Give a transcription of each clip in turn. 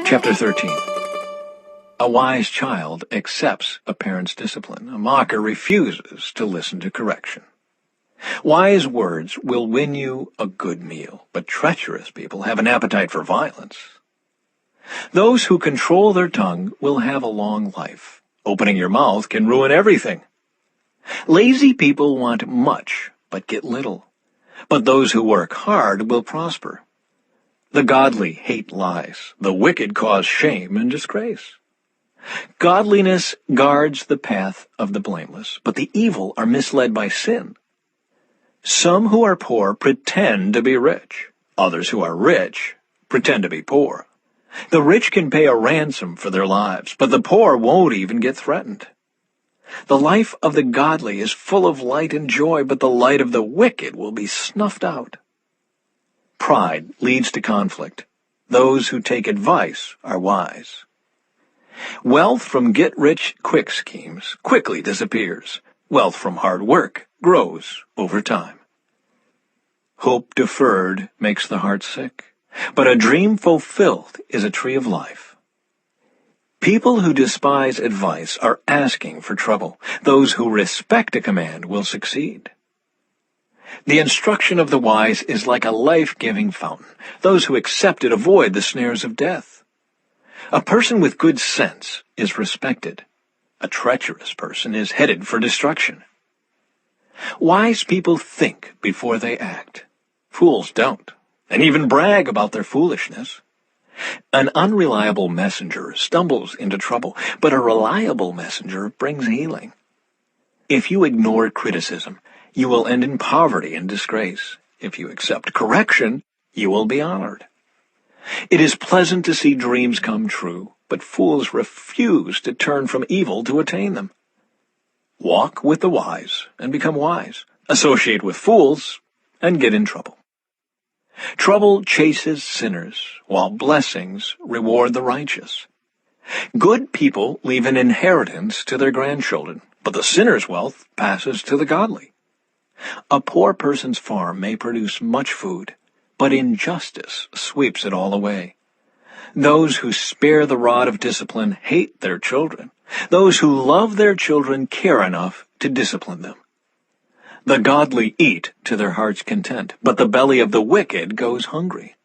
Chapter 13. A wise child accepts a parent's discipline. A mocker refuses to listen to correction. Wise words will win you a good meal, but treacherous people have an appetite for violence. Those who control their tongue will have a long life. Opening your mouth can ruin everything. Lazy people want much, but get little. But those who work hard will prosper. The godly hate lies. The wicked cause shame and disgrace. Godliness guards the path of the blameless, but the evil are misled by sin. Some who are poor pretend to be rich. Others who are rich pretend to be poor. The rich can pay a ransom for their lives, but the poor won't even get threatened. The life of the godly is full of light and joy, but the light of the wicked will be snuffed out. Pride leads to conflict. Those who take advice are wise. Wealth from get-rich-quick schemes quickly disappears. Wealth from hard work grows over time. Hope deferred makes the heart sick, but a dream fulfilled is a tree of life. People who despise advice are asking for trouble. Those who respect a command will succeed. The instruction of the wise is like a life-giving fountain. Those who accept it avoid the snares of death. A person with good sense is respected. A treacherous person is headed for destruction. Wise people think before they act. Fools don't, and even brag about their foolishness. An unreliable messenger stumbles into trouble, but a reliable messenger brings healing. If you ignore criticism, you will end in poverty and disgrace. If you accept correction, you will be honored. It is pleasant to see dreams come true, but fools refuse to turn from evil to attain them. Walk with the wise and become wise. Associate with fools and get in trouble. Trouble chases sinners, while blessings reward the righteous. Good people leave an inheritance to their grandchildren, but the sinner's wealth passes to the godly. A poor person's farm may produce much food, but injustice sweeps it all away. Those who spare the rod of discipline hate their children. Those who love their children care enough to discipline them. The godly eat to their heart's content, but the belly of the wicked goes hungry.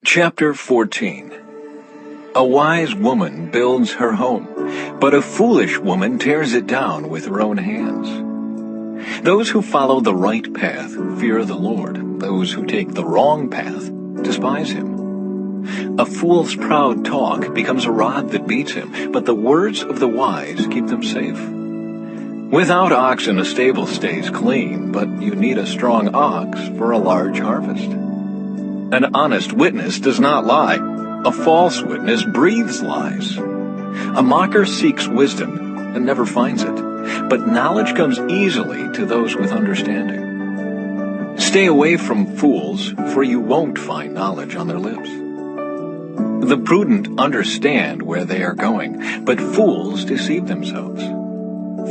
Chapter 14. A wise woman builds her home, but a foolish woman tears it down with her own hands. Those who follow the right path fear the Lord. Those who take the wrong path despise him. A fool's proud talk becomes a rod that beats him, but the words of the wise keep them safe. Without oxen, a stable stays clean, but you need a strong ox for a large harvest. An honest witness does not lie. A false witness breathes lies. A mocker seeks wisdom and never finds it, but knowledge comes easily to those with understanding. Stay away from fools, for you won't find knowledge on their lips. The prudent understand where they are going, but fools deceive themselves.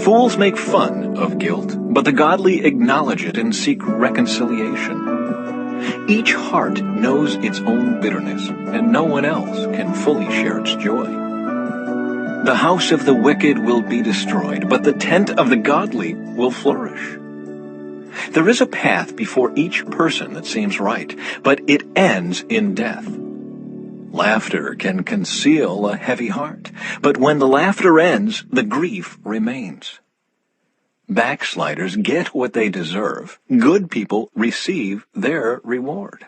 Fools make fun of guilt, but the godly acknowledge it and seek reconciliation. Each heart knows its own bitterness, and no one else can fully share its joy. The house of the wicked will be destroyed, but the tent of the godly will flourish. There is a path before each person that seems right, but it ends in death. Laughter can conceal a heavy heart, but when the laughter ends, the grief remains. Backsliders get what they deserve. Good people receive their reward.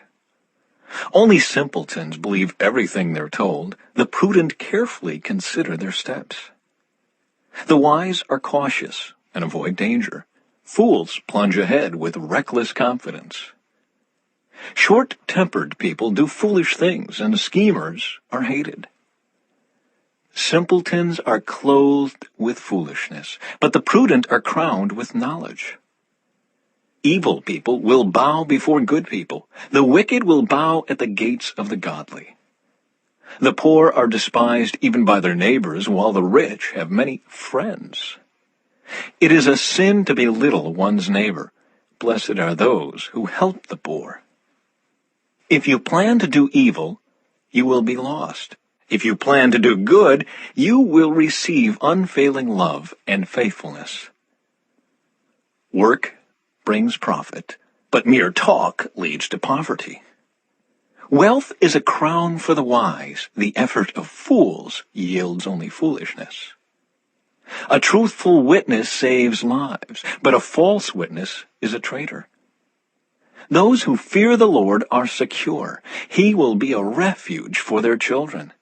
Only simpletons believe everything they're told. The prudent carefully consider their steps. The wise are cautious and avoid danger. Fools plunge ahead with reckless confidence. Short-tempered people do foolish things, and schemers are hated. Simpletons are clothed with foolishness, but the prudent are crowned with knowledge. Evil people will bow before good people. The wicked will bow at the gates of the godly. The poor are despised even by their neighbors, while the rich have many friends. It is a sin to belittle one's neighbor. Blessed are those who help the poor. If you plan to do evil, you will be lost. If you plan to do good, you will receive unfailing love and faithfulness. Work brings profit, but mere talk leads to poverty. Wealth is a crown for the wise. The effort of fools yields only foolishness. A truthful witness saves lives, but a false witness is a traitor. Those who fear the Lord are secure. He will be a refuge for their children.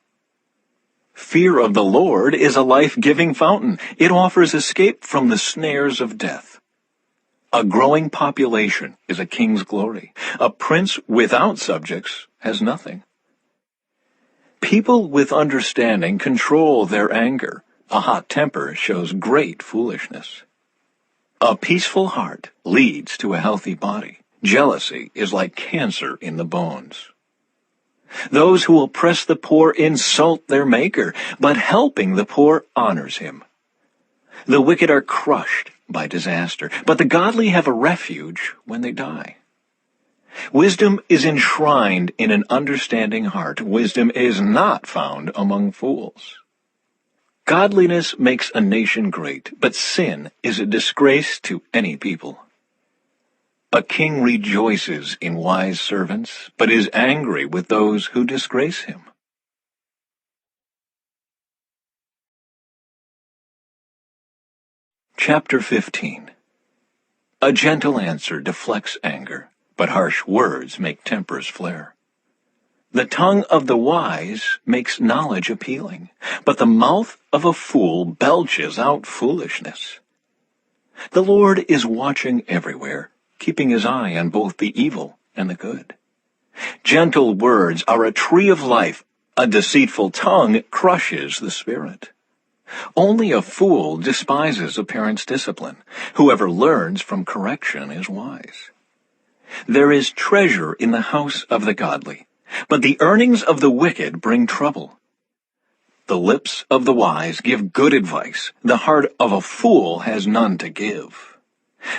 Fear of the Lord is a life-giving fountain. It offers escape from the snares of death. A growing population is a king's glory. A prince without subjects has nothing. People with understanding control their anger. A hot temper shows great foolishness. A peaceful heart leads to a healthy body. Jealousy is like cancer in the bones. Those who oppress the poor insult their Maker, but helping the poor honors him. The wicked are crushed by disaster, but the godly have a refuge when they die. Wisdom is enshrined in an understanding heart. Wisdom is not found among fools. Godliness makes a nation great, but sin is a disgrace to any people. A king rejoices in wise servants, but is angry with those who disgrace him. Chapter 15. A gentle answer deflects anger, but harsh words make tempers flare. The tongue of the wise makes knowledge appealing, but the mouth of a fool belches out foolishness. The Lord is watching everywhere, keeping his eye on both the evil and the good. Gentle words are a tree of life. A deceitful tongue crushes the spirit. Only a fool despises a parent's discipline. Whoever learns from correction is wise. There is treasure in the house of the godly, but the earnings of the wicked bring trouble. The lips of the wise give good advice. The heart of a fool has none to give.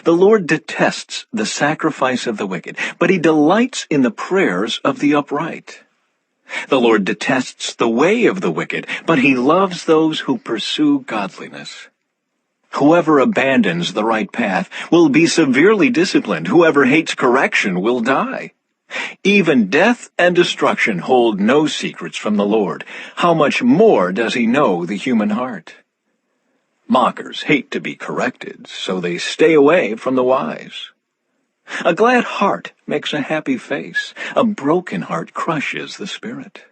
The Lord detests the sacrifice of the wicked, but he delights in the prayers of the upright. The Lord detests the way of the wicked, but he loves those who pursue godliness. Whoever abandons the right path will be severely disciplined. Whoever hates correction will die. Even death and destruction hold no secrets from the Lord. How much more does he know the human heart? Mockers hate to be corrected, so they stay away from the wise. A glad heart makes a happy face. A broken heart crushes the spirit.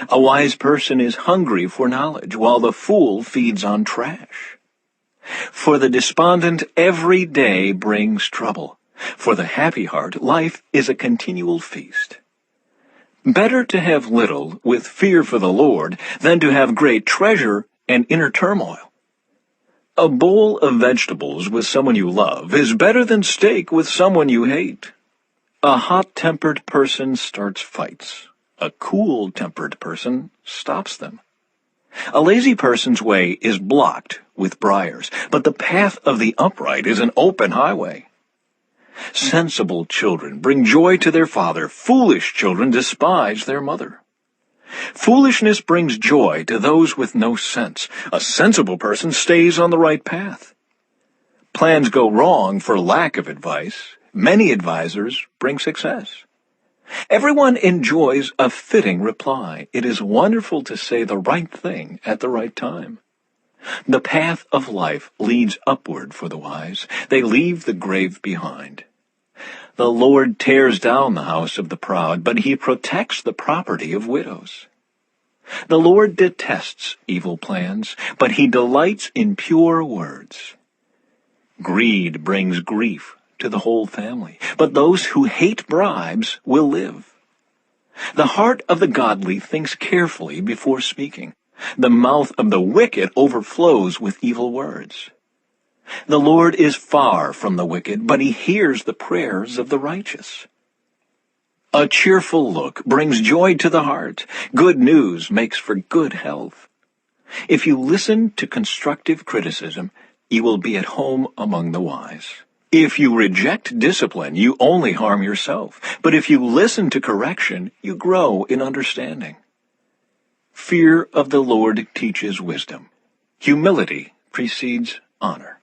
A wise person is hungry for knowledge, while the fool feeds on trash. For the despondent, every day brings trouble. For the happy heart, life is a continual feast. Better to have little with fear for the Lord than to have great treasure and inner turmoil. A bowl of vegetables with someone you love is better than steak with someone you hate. A hot-tempered person starts fights. A cool-tempered person stops them. A lazy person's way is blocked with briars, but the path of the upright is an open highway. Sensible children bring joy to their father. Foolish children despise their mother. Foolishness brings joy to those with no sense. A sensible person stays on the right path. Plans go wrong for lack of advice. Many advisers bring success. Everyone enjoys a fitting reply. It is wonderful to say the right thing at the right time. The path of life leads upward for the wise. They leave the grave behind. The Lord tears down the house of the proud, but he protects the property of widows. The Lord detests evil plans, but he delights in pure words. Greed brings grief to the whole family, but those who hate bribes will live. The heart of the godly thinks carefully before speaking. The mouth of the wicked overflows with evil words. The Lord is far from the wicked, but he hears the prayers of the righteous. A cheerful look brings joy to the heart. Good news makes for good health. If you listen to constructive criticism, you will be at home among the wise. If you reject discipline, you only harm yourself. But if you listen to correction, you grow in understanding. Fear of the Lord teaches wisdom. Humility precedes honor.